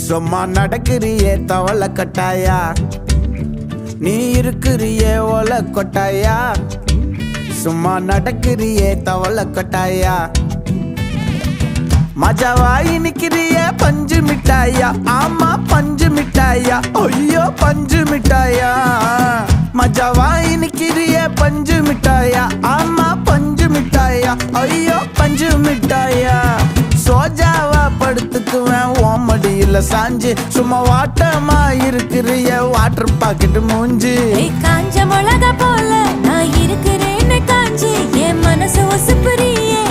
சும்மா நடக்கிறியே தவளை கட்டாயா, நீ இருக்கிறியே ஓலை கொட்டாயா. சும்மா நடக்கிறியே தவளை கொட்டாயா. மஜாவாய் நிக்கிறிய பஞ்சு மிட்டாயா, ஆமா பஞ்சு மிட்டாயா, ஐயோ பஞ்சு மிட்டாயா. மஜாவாய் நிக்கிறிய பஞ்சு மிட்டாயா, ஆமா பஞ்சு மிட்டாயா, ஐயோ பஞ்சு மிட்டாயா. சோஜாவா படுத்துக்குவேன் ஓமடியில சாஞ்சு, சும்மா வாட்டமா இருக்கிறிய வாட்டர் பாக்கெட் மூஞ்சி. காஞ்ச மிளகா போல நான் இருக்கிறேன்னு காஞ்சி, என் மனசு ஒசுப்புறியே